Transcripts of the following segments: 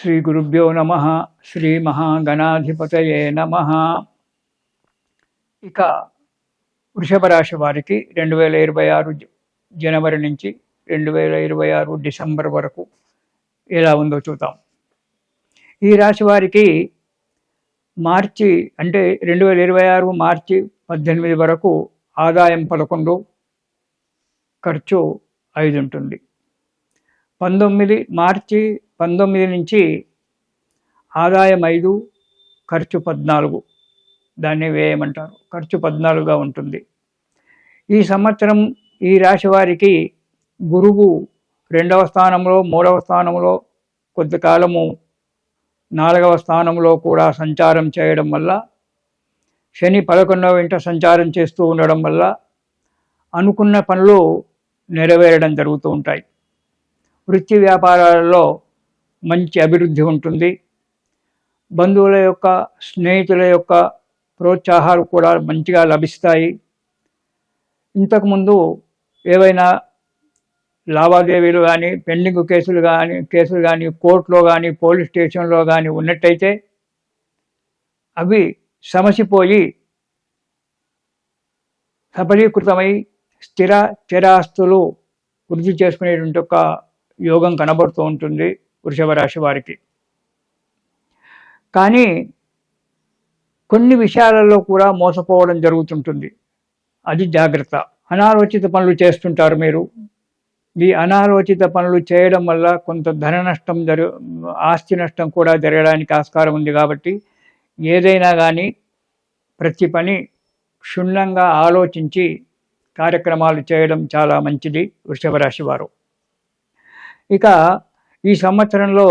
శ్రీ గురుభ్యో నమ. శ్రీ మహాగణాధిపతయే నమ. ఇక వృషభ రాశి వారికి 2026 జనవరి నుంచి 2026 డిసెంబర్ వరకు ఎలా ఉందో చూద్దాం. ఈ రాశి వారికి మార్చి అంటే 2026 మార్చి 18 వరకు ఆదాయం 11, ఖర్చు 5 ఉంటుంది. మార్చి 19 నుంచి ఆదాయం 5, ఖర్చు 14, దాన్ని వ్యయమంటారు. ఖర్చు 14గా ఉంటుంది. ఈ సంవత్సరం ఈ రాశి వారికి గురువు 2వ స్థానంలో, 3వ స్థానంలో, కొంతకాలము 4వ స్థానంలో కూడా సంచారం చేయడం వల్ల, శని 11వ ఇంట సంచారం చేస్తూ ఉండడం వల్ల అనుకున్న పనులు నెరవేరడం జరుగుతూ ఉంటాయి. వృత్తి వ్యాపారాలలో మంచి అభివృద్ధి ఉంటుంది. బంధువుల యొక్క, స్నేహితుల యొక్క ప్రోత్సాహాలు కూడా మంచిగా లభిస్తాయి. ఇంతకుముందు ఏవైనా లావాదేవీలు కానీ, పెండింగ్ కేసులు కానీ కోర్టులో కానీ, పోలీస్ స్టేషన్లో కానీ ఉన్నట్టయితే అవి సమసిపోయి సఫలీకృతమై స్థిరాస్తులు వృద్ధి చేసుకునేటువంటి ఒక యోగం కనబడుతూ ఉంటుంది వృషభ రాశి వారికి. కానీ కొన్ని విషయాలలో కూడా మోసపోవడం జరుగుతుంటుంది. అది జాగ్రత్త. అనాలోచిత పనులు చేస్తుంటారు మీరు. ఈ అనాలోచిత పనులు చేయడం వల్ల కొంత ధన నష్టం ఆస్తి నష్టం కూడా జరగడానికి ఆస్కారం ఉంది. కాబట్టి ఏదైనా కానీ ప్రతి పని క్షుణ్ణంగా ఆలోచించి కార్యక్రమాలు చేయడం చాలా మంచిది వృషభ రాశి వారు. ఇక ఈ సంవత్సరంలో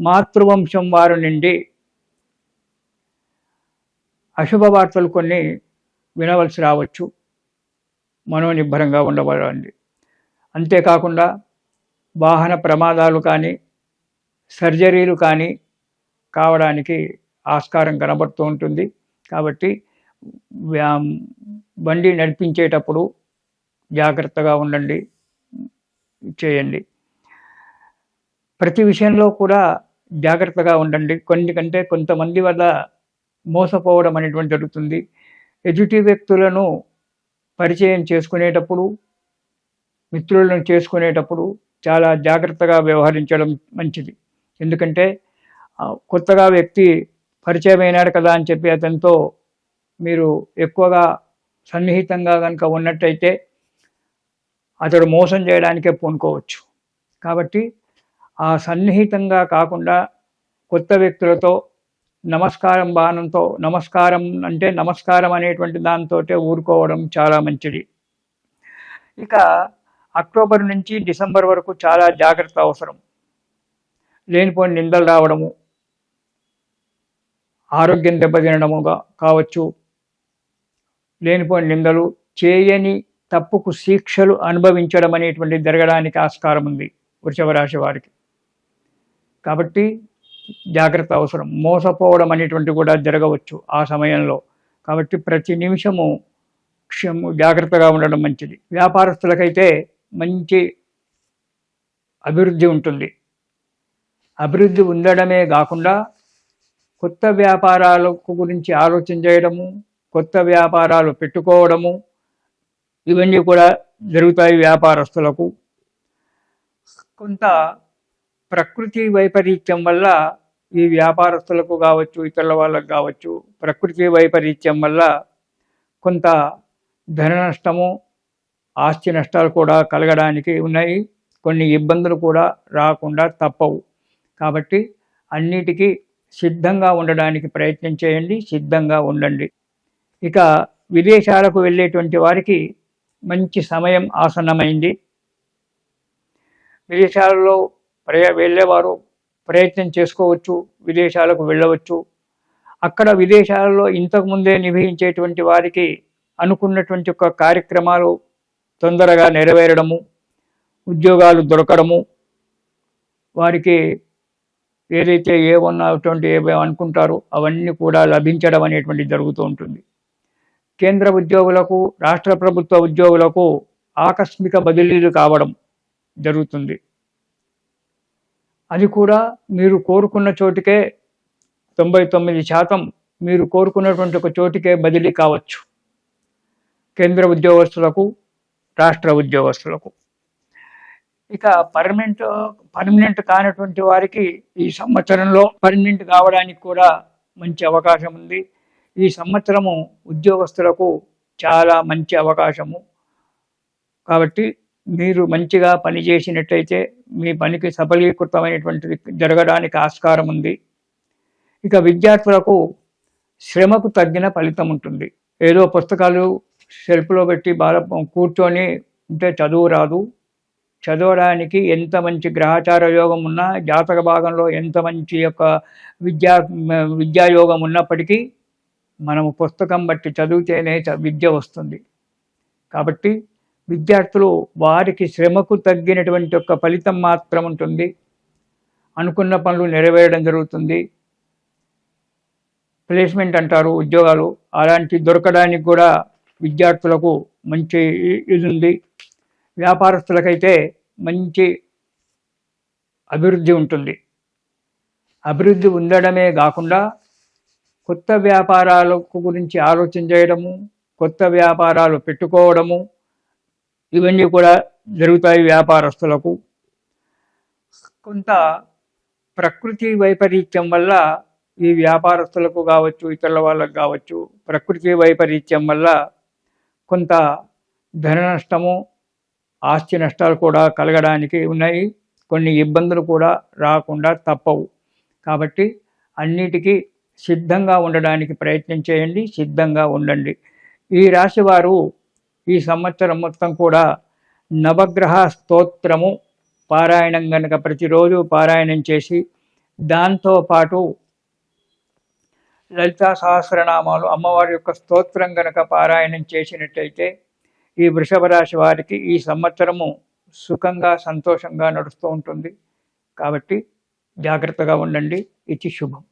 మాతృవంశం వారి నుండి అశుభ వార్తలు కొన్ని వినవలసి రావచ్చు. మనోనిబ్బరంగా ఉండవాలండి. అంతేకాకుండా వాహన ప్రమాదాలు కానీ, సర్జరీలు కానీ కావడానికి ఆస్కారం కనబడుతూ ఉంటుంది. కాబట్టి బండి నడిపించేటప్పుడు జాగ్రత్తగా ఉండండి, చేయండి. ప్రతి విషయంలో కూడా జాగ్రత్తగా ఉండండి. కొంతమంది వల్ల మోసపోవడం అనేటువంటి జరుగుతుంది. ఎదుటి వ్యక్తులను పరిచయం చేసుకునేటప్పుడు, మిత్రులను చేసుకునేటప్పుడు చాలా జాగ్రత్తగా వ్యవహరించడం మంచిది. ఎందుకంటే కొత్తగా వ్యక్తి పరిచయం అయినాడు కదా అని చెప్పి అతనితో మీరు ఎక్కువగా సన్నిహితంగా కనుక ఉన్నట్టయితే అతడు మోసం చేయడానికే పూనుకోవచ్చు. కాబట్టి ఆ సన్నిహితంగా కాకుండా కొత్త వ్యక్తులతో నమస్కారం బాణంతో, నమస్కారం అంటే నమస్కారం అనేటువంటి దాంతో ఊరుకోవడం చాలా మంచిది. ఇక అక్టోబర్ నుంచి డిసెంబర్ వరకు చాలా జాగ్రత్త అవసరం. లేనిపోయిన నిందలు రావడము, ఆరోగ్యం దెబ్బతినడముగా కావచ్చు. లేనిపోయిన నిందలు, చేయని తప్పుకు శిక్షలు అనుభవించడం అనేటువంటి జరగడానికి ఆస్కారం ఉంది వృషభ రాశి వారికి. కాబట్టి జాగ్రత్త అవసరం. మోసపోవడం అనేటువంటి కూడా జరగవచ్చు ఆ సమయంలో. కాబట్టి ప్రతి నిమిషము జాగ్రత్తగా ఉండడం మంచిది. వ్యాపారస్తులకైతే మంచి అభివృద్ధి ఉంటుంది. అభివృద్ధి ఉండడమే కాకుండా కొత్త వ్యాపారాల గురించి ఆలోచన చేయడము, కొత్త వ్యాపారాలు పెట్టుకోవడము, ఇవన్నీ కూడా జరుగుతాయి వ్యాపారస్తులకు. కొంత ప్రకృతి వైపరీత్యం వల్ల ఈ వ్యాపారస్తులకు కావచ్చు, ఇతరుల వాళ్ళకు కావచ్చు, ప్రకృతి వైపరీత్యం వల్ల కొంత ధన నష్టము, ఆస్తి నష్టాలు కూడా కలగడానికి ఉన్నాయి. కొన్ని ఇబ్బందులు కూడా రాకుండా తప్పవు. కాబట్టి అన్నిటికీ సిద్ధంగా ఉండడానికి ప్రయత్నం చేయండి, సిద్ధంగా ఉండండి. ఇక విదేశాలకు వెళ్ళేటువంటి వారికి మంచి సమయం ఆసన్నమైంది. విదేశాలలో వెళ్ళేవారు ప్రయత్నం చేసుకోవచ్చు, విదేశాలకు వెళ్ళవచ్చు. అక్కడ విదేశాలలో ఇంతకుముందే నివహించేటువంటి వారికి అనుకున్నటువంటి ఒక కార్యక్రమాలు తొందరగా నెరవేరడము, ఉద్యోగాలు దొరకడము, వారికి ఏదైతే ఏమన్నటువంటి అనుకుంటారో అవన్నీ కూడా లభించడం అనేటువంటి జరుగుతూ ఉంటుంది. కేంద్ర ఉద్యోగులకు, రాష్ట్ర ప్రభుత్వ ఉద్యోగులకు ఆకస్మిక బదిలీలు కావడం జరుగుతుంది. అది కూడా మీరు కోరుకున్న చోటికే 99% మీరు కోరుకున్నటువంటి ఒక చోటికే బదిలీ కావచ్చు. కేంద్ర ఉద్యోగస్తులకు, రాష్ట్ర ఉద్యోగస్తులకు. ఇక పర్మనెంట్ కానటువంటి వారికి ఈ సంవత్సరంలో పర్మనెంట్ కావడానికి కూడా మంచి అవకాశం ఉంది. ఈ సంవత్సరము ఉద్యోగస్తులకు చాలా మంచి అవకాశము. కాబట్టి మీరు మంచిగా పనిచేసినట్లయితే మీ పనికి సఫలీకృతమైనటువంటిది జరగడానికి ఆస్కారం ఉంది. ఇక విద్యార్థులకు శ్రమకు తగ్గిన ఫలితం ఉంటుంది. ఏదో పుస్తకాలు షెల్ఫ్లో పెట్టి బాగా కూర్చొని ఉంటే చదువు రాదు. చదవడానికి ఎంత మంచి గ్రహచార యోగం ఉన్నా, జాతక భాగంలో ఎంత మంచి యొక్క విద్యాయోగం ఉన్నప్పటికీ మనము పుస్తకం బట్టి చదివితేనే విద్య వస్తుంది. కాబట్టి విద్యార్థులు వారికి శ్రమకు తగ్గినటువంటి ఒక ఫలితం మాత్రం ఉంటుంది. అనుకున్న పనులు నెరవేరడం జరుగుతుంది. ప్లేస్మెంట్ అంటారు ఉద్యోగాలు, అలాంటి దొరకడానికి కూడా విద్యార్థులకు మంచి ఇది ఉంది. వ్యాపారస్తులకైతే మంచి అభివృద్ధి ఉంటుంది. అభివృద్ధి ఉండడమే కాకుండా కొత్త వ్యాపారాలకు గురించి ఆలోచన చేయడము, కొత్త వ్యాపారాలు పెట్టుకోవడము, ఇవన్నీ కూడా జరుగుతాయి వ్యాపారస్తులకు. కొంత ప్రకృతి వైపరీత్యం వల్ల ఈ వ్యాపారస్తులకు కావచ్చు, ఇతరుల వాళ్ళకు కావచ్చు, ప్రకృతి వైపరీత్యం వల్ల కొంత ధన నష్టము, ఆస్తి నష్టాలు కూడా కలగడానికి ఉన్నాయి. కొన్ని ఇబ్బందులు కూడా రాకుండా తప్పవు. కాబట్టి అన్నిటికీ సిద్ధంగా ఉండడానికి ప్రయత్నం చేయండి, సిద్ధంగా ఉండండి. ఈ రాశి వారు ఈ సంవత్సరం మొత్తం కూడా నవగ్రహ స్తోత్రము పారాయణం గనక ప్రతిరోజు పారాయణం చేసి, దాంతోపాటు లలితా సహస్రనామాలు అమ్మవారి యొక్క స్తోత్రం గనక పారాయణం చేసినట్టయితే ఈ వృషభ రాశి వారికి ఈ సంవత్సరము సుఖంగా సంతోషంగా నడుస్తూ ఉంటుంది. కాబట్టి జాగ్రత్తగా ఉండండి. ఇది శుభం.